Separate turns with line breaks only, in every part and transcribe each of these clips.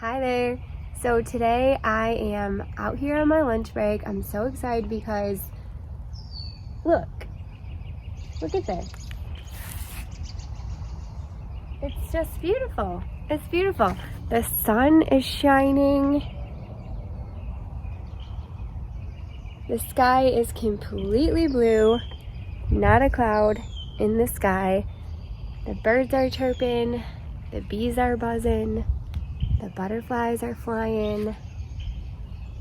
Hi there. So today I am out here on my lunch break. I'm so excited because look at this. It's just beautiful. It's beautiful. The sun is shining. The sky is completely blue, not a cloud in the sky. The birds are chirping, the bees are buzzing, the butterflies are flying,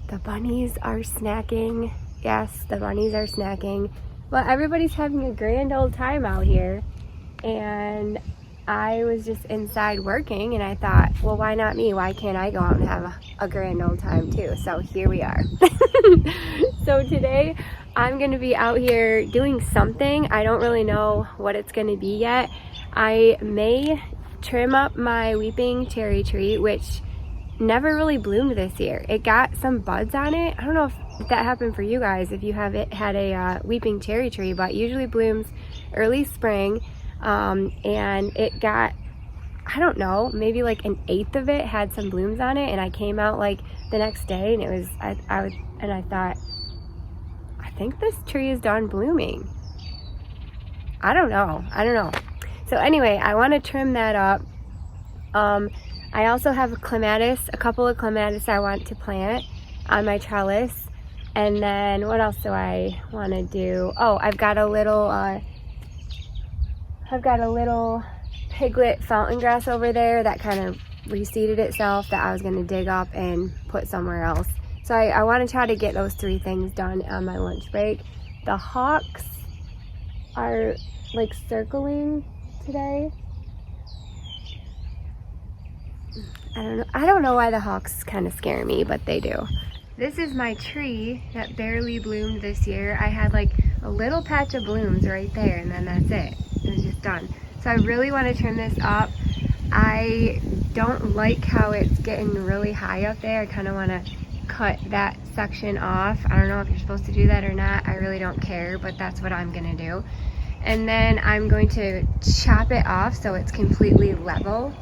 the bunnies are snacking. Yes, the bunnies are snacking. Well, everybody's having a grand old time out here, and I was just inside working, and I thought, well, why not me? Why can't I go out and have a grand old time too? So here we are. So today I'm gonna be out here doing something. I don't really know what it's gonna be yet. I may trim up my weeping cherry tree, which never really bloomed this year. It got some buds on it. I don't know if that happened for you guys, if you have had a weeping cherry tree, but usually blooms early spring. And it got, I don't know, maybe like an eighth of it had some blooms on it, and I came out like the next day and it was, I thought, I think this tree is done blooming. I don't know. So anyway, I want to trim that up. I also have a couple of clematis I want to plant on my trellis. And then what else do I want to do? Oh, I've got a little piglet fountain grass over there that kind of reseeded itself that I was going to dig up and put somewhere else. So I want to try to get those 3 things done on my lunch break. The hawks are like circling today. I don't know why the hawks kind of scare me, but they do. This is my tree that barely bloomed this year. I had like a little patch of blooms right there, and then that's it. It was just done. So I really want to trim this up. I don't like how it's getting really high up there. I kind of want to cut that section off. I don't know if you're supposed to do that or not. I really don't care, but that's what I'm going to do. And then I'm going to chop it off so it's completely level.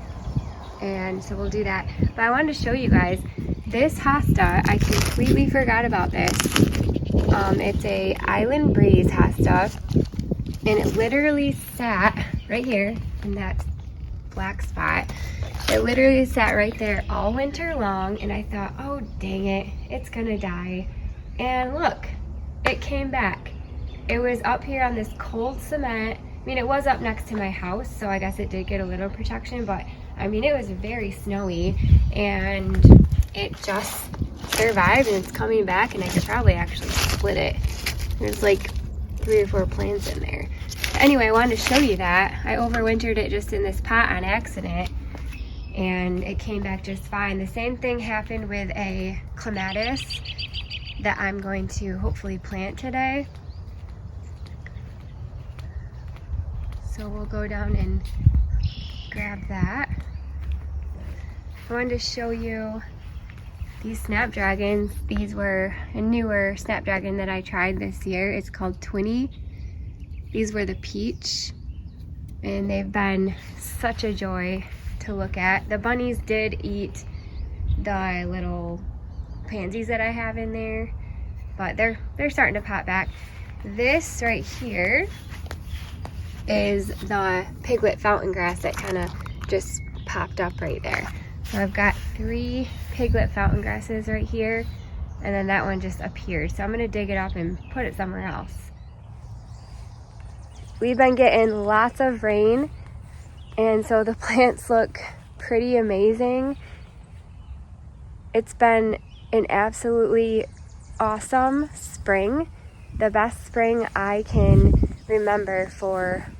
And so we'll do that. But I wanted to show you guys this hosta. I completely forgot about this. It's a Island Breeze hosta, and it literally sat right here in that black spot. It literally sat right there all winter long, and I thought, oh dang it, it's gonna die. And look, it came back. It was up here on this cold cement. I mean, it was up next to my house, so I guess it did get a little protection, but I mean, it was very snowy, and it just survived, and it's coming back, and I could probably actually split it. There's like 3 or 4 plants in there. Anyway, I wanted to show you that. I overwintered it just in this pot on accident, and it came back just fine. The same thing happened with a clematis that I'm going to hopefully plant today. So we'll go down and grab that. I wanted to show you these snapdragons. These were a newer snapdragon that I tried this year. It's called Twinny. These were the peach, and they've been such a joy to look at. The bunnies did eat the little pansies that I have in there, but they're starting to pop back. This right here is the piglet fountain grass that kind of just popped up right there. So I've got 3 piglet fountain grasses right here, and then that one just appeared. So I'm gonna dig it up and put it somewhere else. We've been getting lots of rain, and so the plants look pretty amazing. It's been an absolutely awesome spring. The best spring I can remember for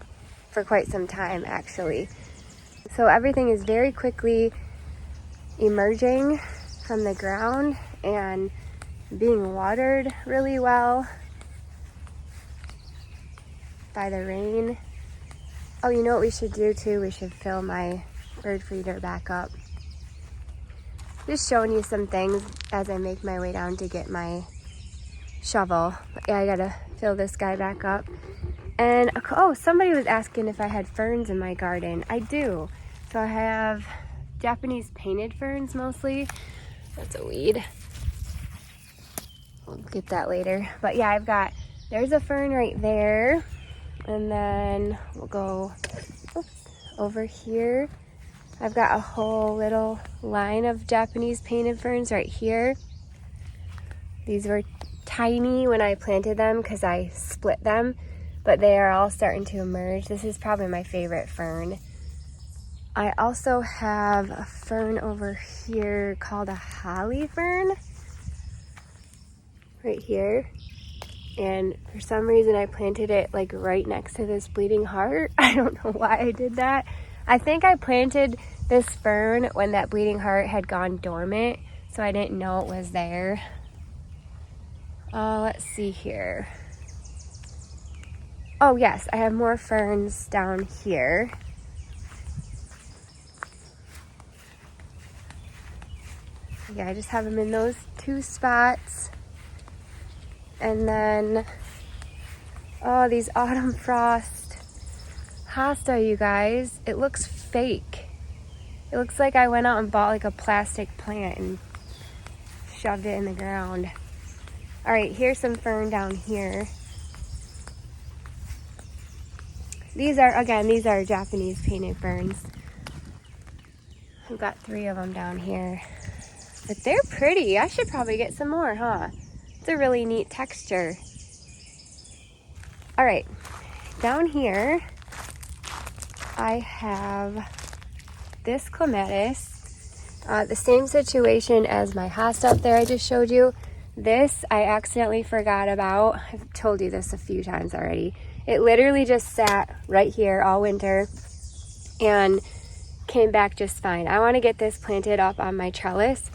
quite some time, actually. So everything is very quickly emerging from the ground and being watered really well by the rain. Oh, you know what we should do too? We should fill my bird feeder back up. Just showing you some things as I make my way down to get my shovel. But yeah, I gotta fill this guy back up. And oh, somebody was asking if I had ferns in my garden. I do. So I have Japanese painted ferns mostly. That's a weed. We'll get that later. But yeah, there's a fern right there. And then we'll go over here. I've got a whole little line of Japanese painted ferns right here. These were tiny when I planted them because I split them, but they are all starting to emerge. This is probably my favorite fern. I also have a fern over here called a holly fern right here. And for some reason I planted it like right next to this bleeding heart. I don't know why I did that. I think I planted this fern when that bleeding heart had gone dormant, so I didn't know it was there. Let's see here. Oh yes, I have more ferns down here. Yeah, I just have them in those two spots. And then, oh, these autumn frost hosta, you guys. It looks fake. It looks like I went out and bought like a plastic plant and shoved it in the ground. All right, here's some fern down here. These are Japanese painted ferns. I've got 3 of them down here. But they're pretty. I should probably get some more, huh? It's a really neat texture. All right, down here, I have this clematis. The same situation as my hosta up there I just showed you. This I accidentally forgot about. I've told you this a few times already. It literally just sat right here all winter and came back just fine. I want to get this planted up on my trellis.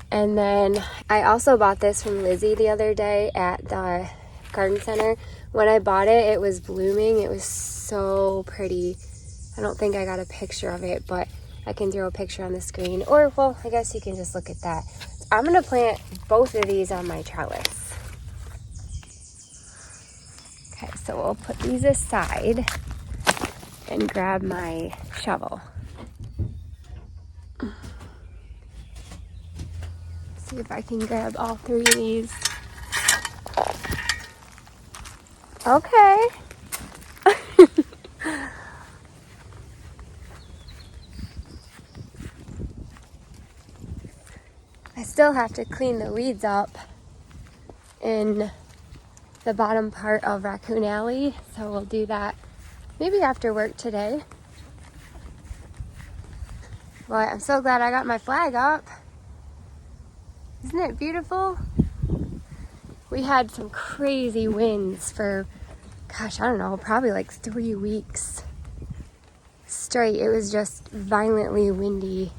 And then I also bought this from Lizzie the other day at the garden center. When I bought it, it was blooming. It was so pretty. I don't think I got a picture of it, but I can throw a picture on the screen. Or, well, I guess you can just look at that. I'm going to plant both of these on my trellis. Okay, so we'll put these aside and grab my shovel. See if I can grab all 3 of these. Okay. I still have to clean the weeds up in the bottom part of Raccoon Alley, so we'll do that maybe after work today. Boy, I'm so glad I got my flag up. Isn't it beautiful? We had some crazy winds for, gosh, I don't know, probably like 3 weeks straight. It was just violently windy.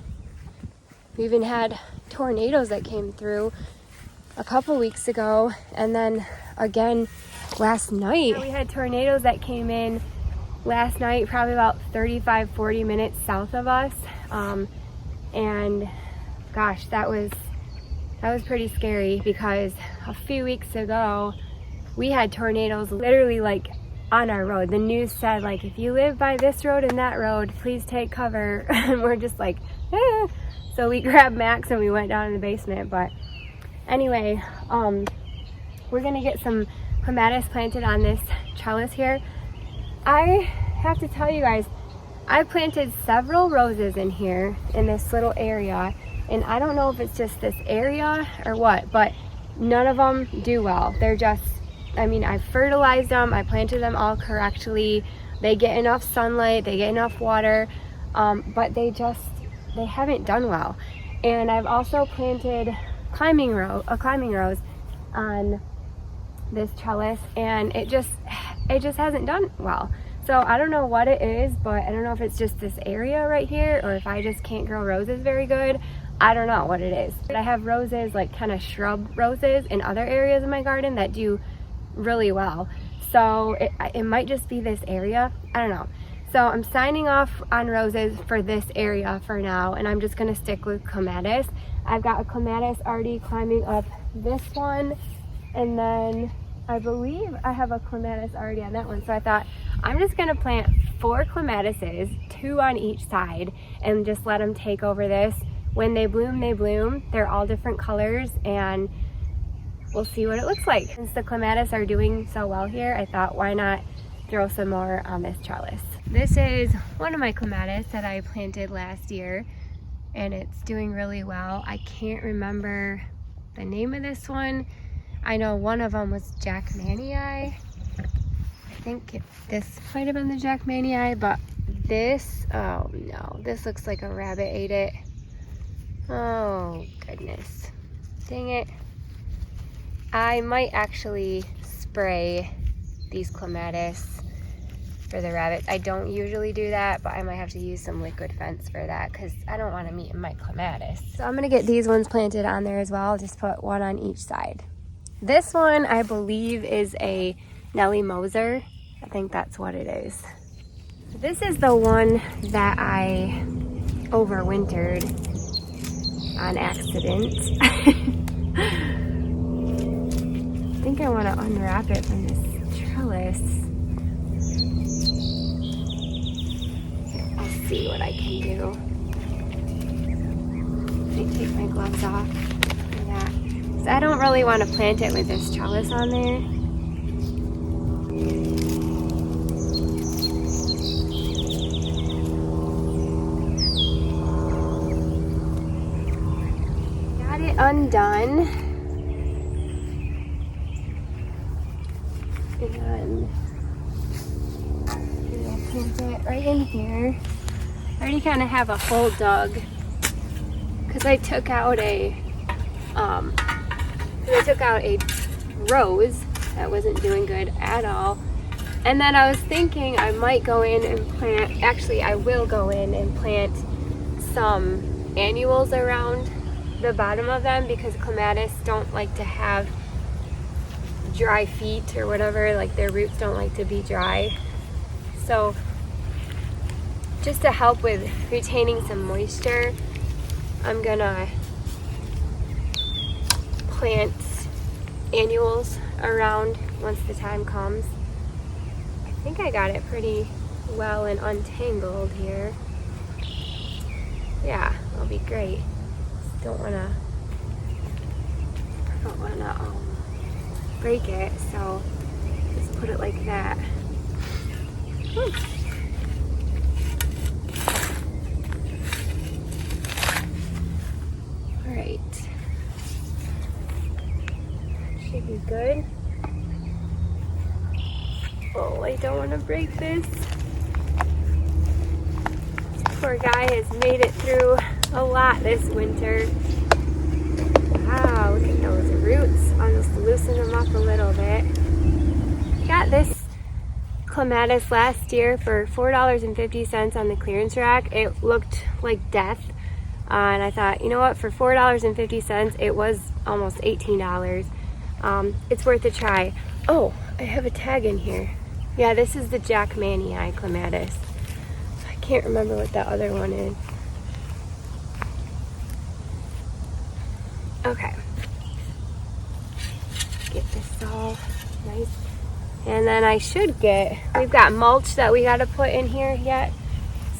We even had tornadoes that came through a couple weeks ago, and then again last night. We had tornadoes that came in last night, probably about 35-40 minutes south of us, and gosh, that was pretty scary because a few weeks ago we had tornadoes literally like on our road. The news said like, if you live by this road and that road, please take cover. And we're just like, eh. So we grabbed Max and we went down in the basement. But anyway, we're gonna get some clematis planted on this trellis here. I have to tell you guys, I planted several roses in here in this little area, and I don't know if it's just this area or what, but none of them do well. They're just, I mean, I fertilized them, I planted them all correctly, they get enough sunlight, they get enough water, but they haven't done well. And I've also planted a climbing rose on this trellis, and it just hasn't done well. So I don't know what it is, but I don't know if it's just this area right here or if I just can't grow roses very good. I don't know what it is. But I have roses, like kind of shrub roses in other areas of my garden that do really well. So it might just be this area. I don't know. So I'm signing off on roses for this area for now, and I'm just gonna stick with clematis. I've got a clematis already climbing up this one, and then I believe I have a clematis already on that one. So I thought I'm just gonna plant 4 clematises, 2 on each side, and just let them take over this. When they bloom, they bloom. They're all different colors, and we'll see what it looks like. Since the clematis are doing so well here, I thought, why not throw some more on this trellis? This is one of my clematis that I planted last year, and it's doing really well. I can't remember the name of this one. I know one of them was Jackmanii. I think this might have been the Jackmanii, but this, oh no, this looks like a rabbit ate it. Oh goodness, dang it. I might actually spray these clematis for the rabbits. I don't usually do that, but I might have to use some liquid fence for that because I don't want them eating my clematis. So I'm gonna get these ones planted on there as well. Just put 1 on each side. This one I believe is a Nellie Moser. I think that's what it is. This is the one that I overwintered on accident. I think I want to unwrap it from this trellis. I'll see what I can do. Let me take my gloves off for that. So I don't really want to plant it with this trellis on there. Got it undone. And I'll plant it right in here. I already kind of have a hole dug because I took out a rose that wasn't doing good at all. And then I was thinking I might go in and plant, actually I will go in and plant some annuals around the bottom of them because clematis don't like to have dry feet or whatever, like their roots don't like to be dry. So just to help with retaining some moisture, I'm gonna plant annuals around once the time comes. I think I got it pretty well and untangled here. Yeah, that'll be great. Don't wanna break it, so just put it like that. All right, should be good. Oh, I don't want to break this. This poor guy has made it through a lot this winter. Wow, look at those roots. I'll just loosen them up a little bit. Got this clematis last year for $4.50 on the clearance rack. It looked like death. And I thought, you know what, for $4.50, it was almost $18. It's worth a try. Oh, I have a tag in here. Yeah, this is the Jackmanii clematis. I can't remember what that other one is. Okay. Get this all nice. And then I should we've got mulch that we got to put in here yet.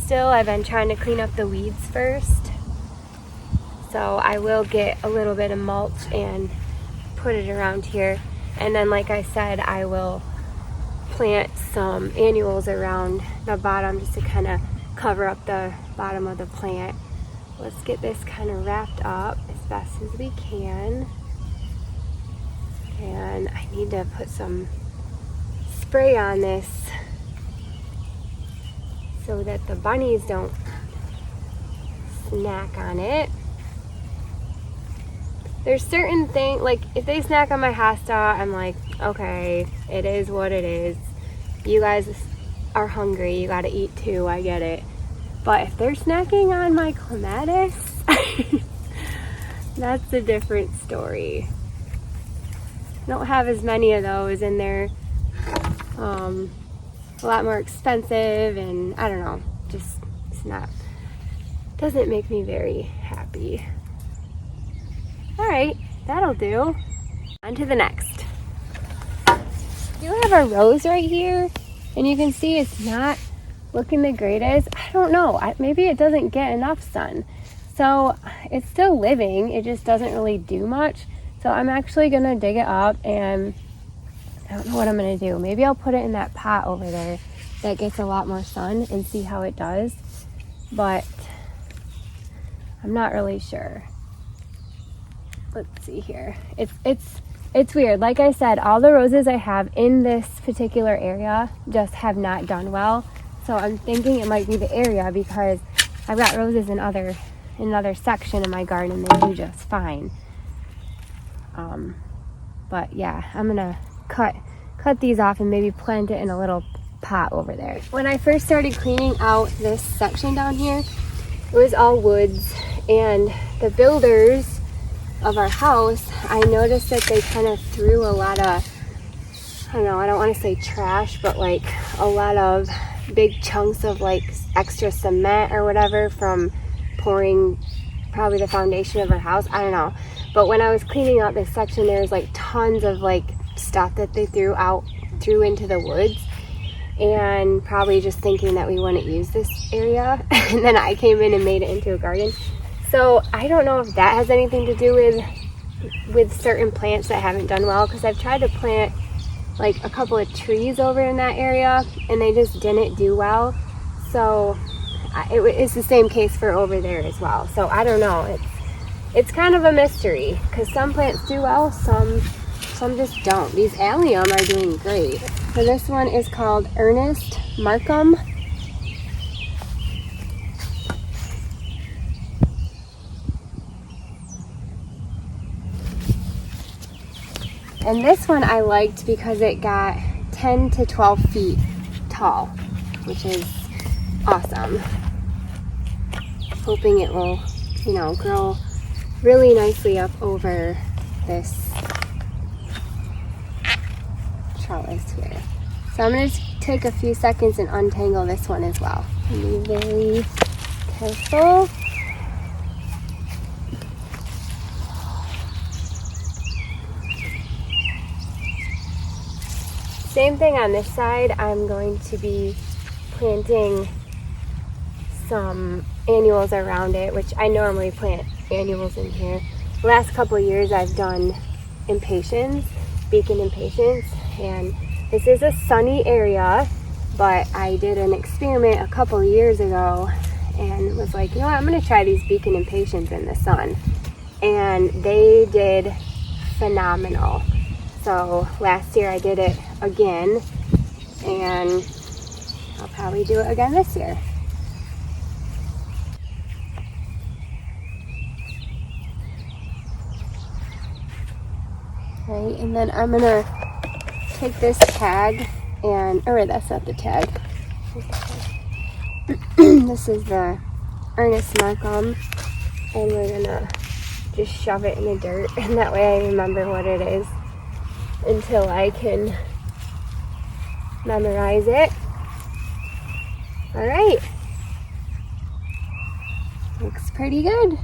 Still, I've been trying to clean up the weeds first. So I will get a little bit of mulch and put it around here. And then, like I said, I will plant some annuals around the bottom just to kind of cover up the bottom of the plant. Let's get this kind of wrapped up as best as we can. And I need to put some spray on this so that the bunnies don't snack on it. There's certain things, like if they snack on my hosta, I'm like, okay, it is what it is. You guys are hungry, you gotta eat too, I get it. But if they're snacking on my clematis, that's a different story. I don't have as many of those, and they're a lot more expensive, and I don't know, just doesn't make me very happy. All right, that'll do. On to the next. You have a rose right here, and you can see it's not looking the greatest. I don't know. Maybe it doesn't get enough sun. So it's still living. It just doesn't really do much. So I'm actually going to dig it up, and I don't know what I'm going to do. Maybe I'll put it in that pot over there that gets a lot more sun and see how it does. But I'm not really sure. Let's see here. It's weird. Like I said, all the roses I have in this particular area just have not done well. So I'm thinking it might be the area, because I've got roses in another section in my garden. They do just fine. But yeah, I'm gonna cut these off and maybe plant it in a little pot over there. When I first started cleaning out this section down here, it was all woods, and the builders of our house, I noticed that they kind of threw a lot of, I don't know, I don't want to say trash, but like a lot of big chunks of like extra cement or whatever from pouring probably the foundation of our house. I don't know. But when I was cleaning out this section, there was like tons of like stuff that they threw into the woods, and probably just thinking that we wouldn't use this area. And then I came in and made it into a garden. So I don't know if that has anything to do with certain plants that haven't done well, because I've tried to plant like a couple of trees over in that area and they just didn't do well. So it's the same case for over there as well. So I don't know. It's kind of a mystery, because some plants do well, some just don't. These allium are doing great. So this one is called Ernest Markham. And this one I liked because it got 10 to 12 feet tall, which is awesome. Hoping it will, grow really nicely up over this trellis here. So I'm going to take a few seconds and untangle this one as well. Be very careful. Same thing on this side. I'm going to be planting some annuals around it, which I normally plant annuals in here. The last couple of years I've done impatiens, beacon impatiens, and this is a sunny area, but I did an experiment a couple of years ago and was like, I'm going to try these beacon impatiens in the sun, and they did phenomenal. So last year I did it again, and I'll probably do it again this year. Right, and then I'm gonna take this tag or that's not the tag. This is the Ernest Markham, and we're gonna just shove it in the dirt, and that way I remember what it is until I can memorize it. All right, looks pretty good.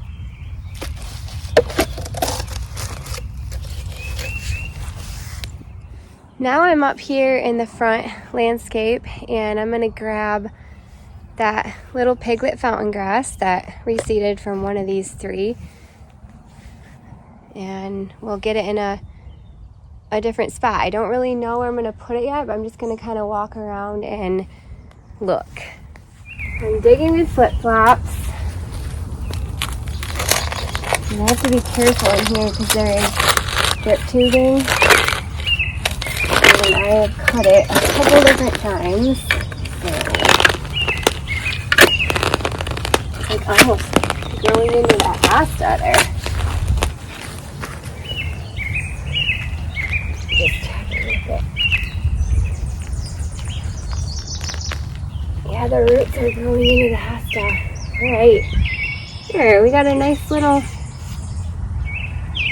Now I'm up here in the front landscape, and I'm going to grab that little piglet fountain grass that reseeded from one of these three, and we'll get it in a different spot. I don't really know where I'm going to put it yet, but I'm just going to kind of walk around and look. I'm digging with flip-flops. And I have to be careful in here because there is drip tubing. And I have cut it a couple different times. So it's like almost going into that hosta there. Just checking with it. Yeah, the roots are growing into the hosta. Alright. Here, we got a nice little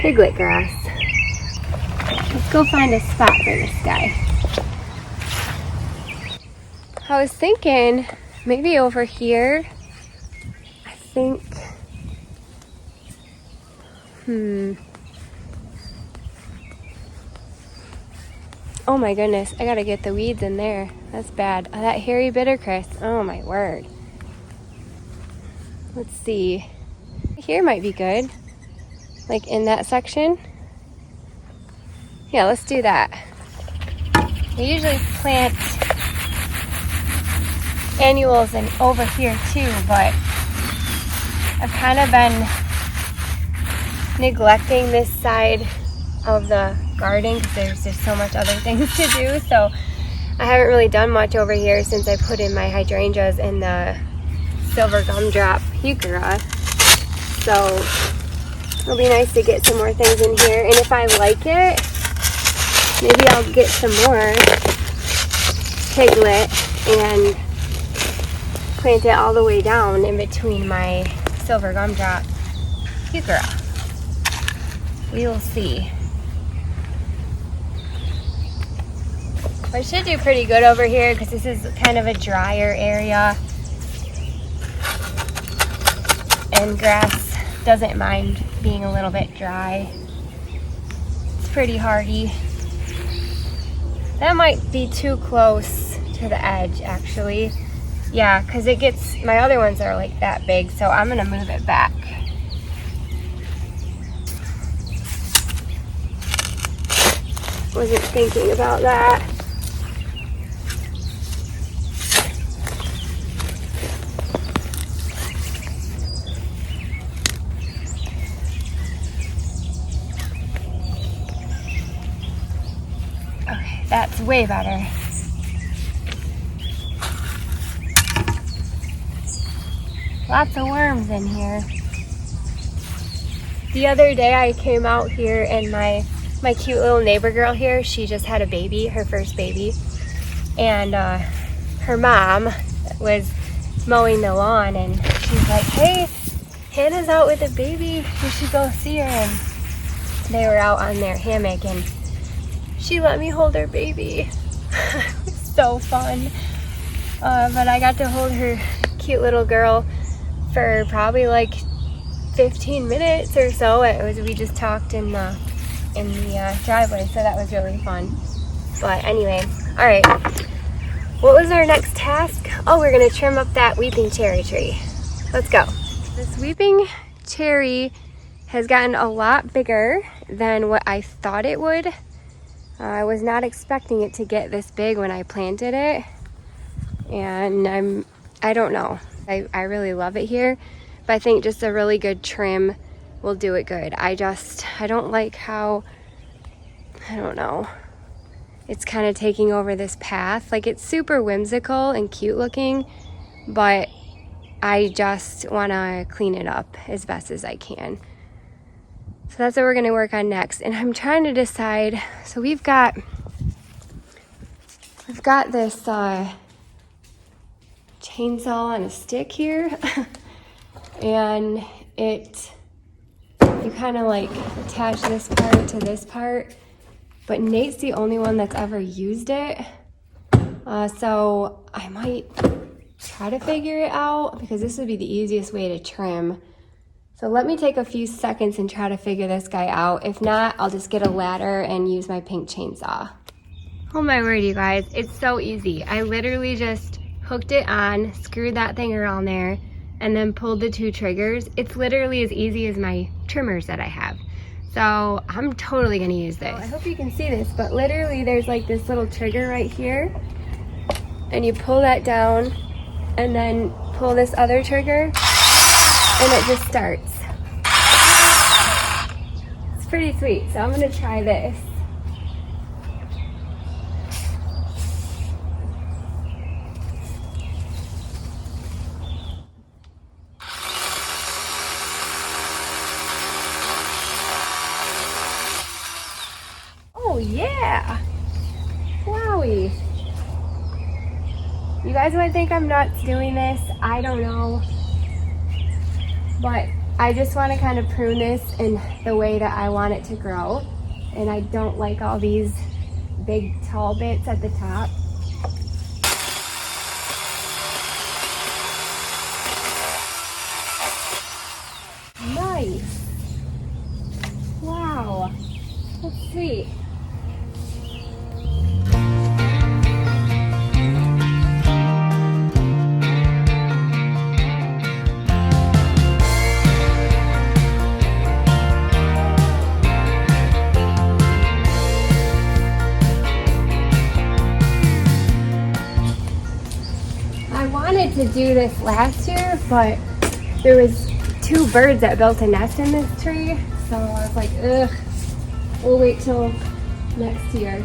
piglet grass. Let's go find a spot for this guy. I was thinking maybe over here. I think, Oh my goodness, I gotta get the weeds in there. That's bad. Oh, that hairy bittercress. Oh my word. Let's see. Here might be good. Like in that section. Yeah, let's do that. I usually plant annuals and over here too, but I've kind of been neglecting this side of the garden because there's just so much other things to do. So I haven't really done much over here since I put in my hydrangeas and the silver gumdrop heuchera. So it'll be nice to get some more things in here. And if I like it, maybe I'll get some more piglet and plant it all the way down in between my silver gumdrop heuchera. We will see. I should do pretty good over here because this is kind of a drier area. And grass doesn't mind being a little bit dry. It's pretty hardy. That might be too close to the edge actually. Yeah, because it gets, my other ones are like that big, so I'm gonna move it back. Wasn't thinking about that. Okay, that's way better. Lots of worms in here. The other day I came out here and my cute little neighbor girl here, she just had a baby, her first baby. And her mom was mowing the lawn and she's like, hey, Hannah's out with a baby. You should go see her. And they were out on their hammock and she let me hold her baby. It was so fun. But I got to hold her cute little girl for probably like 15 minutes or so. We just talked in the driveway, so that was really fun. But anyway, all right. What was our next task? Oh, we're gonna trim up that weeping cherry tree. Let's go. This weeping cherry has gotten a lot bigger than what I thought it would. I was not expecting it to get this big when I planted it, and I don't know. I really love it here, but I think just a really good trim will do it good. I don't like how, I don't know, it's kind of taking over this path. Like, it's super whimsical and cute looking, but I just want to clean it up as best as I can. So that's what we're going to work on next. And I'm trying to decide, so we've got this chainsaw on a stick here. And you kind of like attach this part to this part, but Nate's the only one that's ever used it. So I might try to figure it out because this would be the easiest way to trim. So let me take a few seconds and try to figure this guy out. If not, I'll just get a ladder and use my pink chainsaw. Oh my word, you guys, it's so easy. I literally just hooked it on, screwed that thing around there, and then pulled the two triggers. It's literally as easy as my trimmers that I have. So I'm totally gonna use this. I hope you can see this, but literally there's like this little trigger right here, and you pull that down and then pull this other trigger and it just starts. It's pretty sweet, so I'm gonna try this. Oh yeah! Wowie! You guys might think I'm nuts doing this. I don't know. But I just want to kind of prune this in the way that I want it to grow. And I don't like all these big tall bits at the top. Nice! Wow! That's sweet. to do this last year, but there was 2 birds that built a nest in this tree, so I was like, ugh, we'll wait till next year.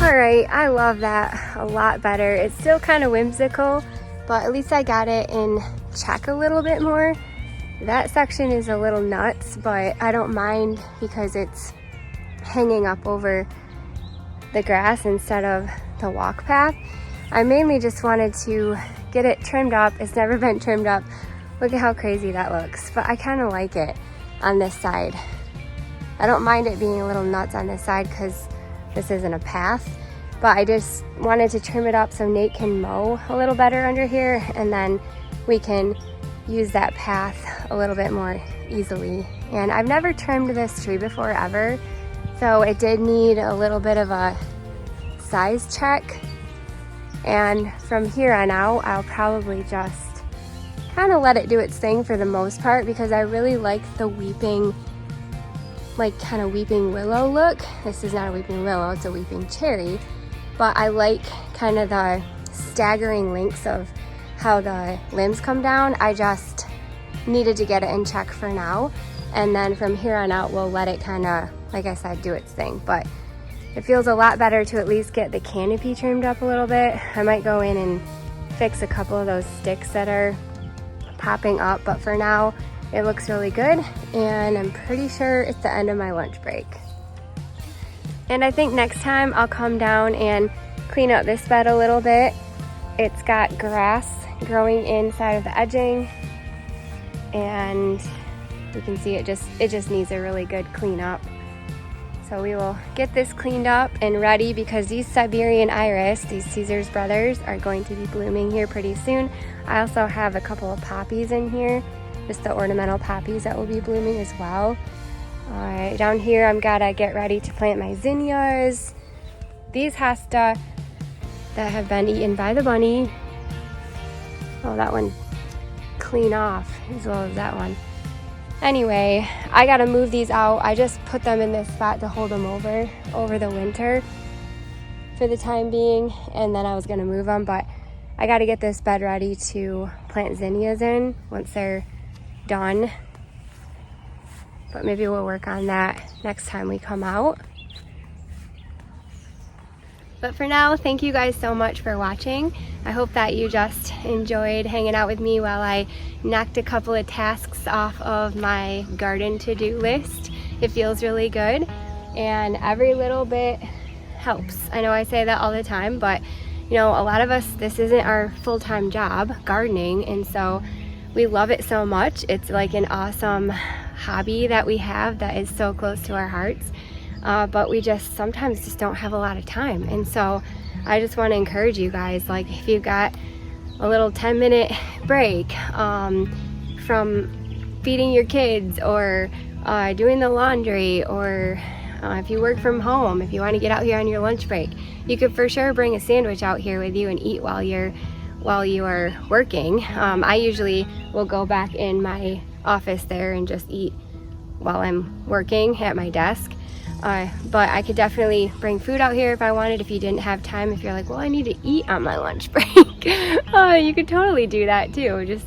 Alright, I love that a lot better. It's still kind of whimsical, but at least I got it in check a little bit more. That section is a little nuts, but I don't mind because it's hanging up over the grass instead of the walk path. I mainly just wanted to get it trimmed up. It's never been trimmed up. Look at how crazy that looks, but I kind of like it on this side. I don't mind it being a little nuts on this side because this isn't a path, but I just wanted to trim it up so Nate can mow a little better under here, and then we can use that path a little bit more easily. And I've never trimmed this tree before ever, so it did need a little bit of a size check. And from here on out, I'll probably just kind of let it do its thing for the most part, because I really like the weeping, like kind of weeping willow look. This is not a weeping willow, it's a weeping cherry, but I like kind of the staggering lengths of how the limbs come down. I just needed to get it in check for now, and then from here on out we'll let it kind of, like I said, do its thing. But it feels a lot better to at least get the canopy trimmed up a little bit. I might go in and fix a couple of those sticks that are popping up, but for now it looks really good, and I'm pretty sure it's the end of my lunch break. And I think next time I'll come down and clean up this bed a little bit. It's got grass growing inside of the edging, and you can see it just needs a really good clean up. So we will get this cleaned up and ready, because these Siberian iris, these Caesar's brothers, are going to be blooming here pretty soon. I also have a couple of poppies in here, just the ornamental poppies that will be blooming as well. Alright, down here I'm gotta get ready to plant my zinnias. These hosta that have been eaten by the bunny. Oh, that one clean off as well as that one. Anyway, I gotta move these out. I just put them in this spot to hold them over the winter for the time being, and then I was gonna move them, but I gotta get this bed ready to plant zinnias in once they're done. But maybe we'll work on that next time we come out. But for now, thank you guys so much for watching. I hope that you just enjoyed hanging out with me while I knocked a couple of tasks off of my garden to-do list. It feels really good, and every little bit helps. I know I say that all the time, but you know, a lot of us, this isn't our full-time job, gardening, and so we love it so much. It's like an awesome hobby that we have that is so close to our hearts, but we just sometimes just don't have a lot of time. And so I just want to encourage you guys, like if you've got a little 10-minute break from feeding your kids, or doing the laundry, or if you work from home, if you want to get out here on your lunch break, you could for sure bring a sandwich out here with you and eat while you are working. I usually will go back in my office there and just eat while I'm working at my desk. But I could definitely bring food out here if I wanted. If you didn't have time, if you're like, well, I need to eat on my lunch break, you could totally do that too. Just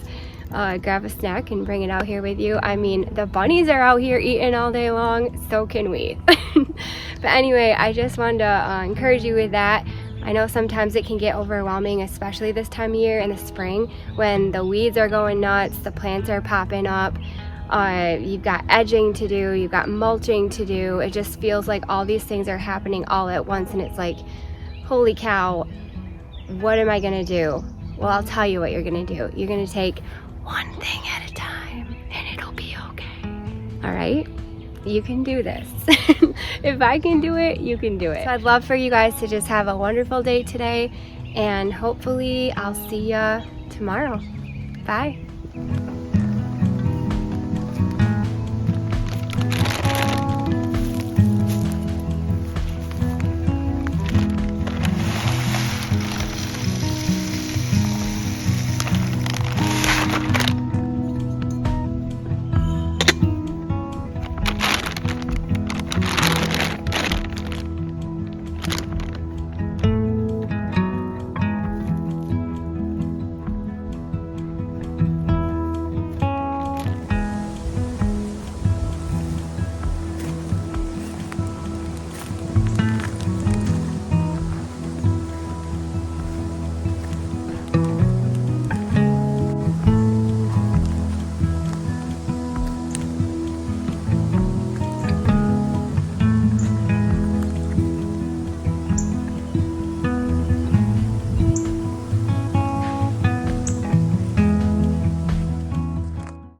grab a snack and bring it out here with you. I mean, the bunnies are out here eating all day long, so can we. But anyway, I just wanted to encourage you with that. I know sometimes it can get overwhelming, especially this time of year in the spring when the weeds are going nuts, the plants are popping up. You've got edging to do, you've got mulching to do. It just feels like all these things are happening all at once, and it's like, holy cow, what am I gonna do? Well, I'll tell you what you're gonna do. You're gonna take one thing at a time, and it'll be okay. All right? You can do this. If I can do it, you can do it. So I'd love for you guys to just have a wonderful day today, and hopefully I'll see ya tomorrow. Bye.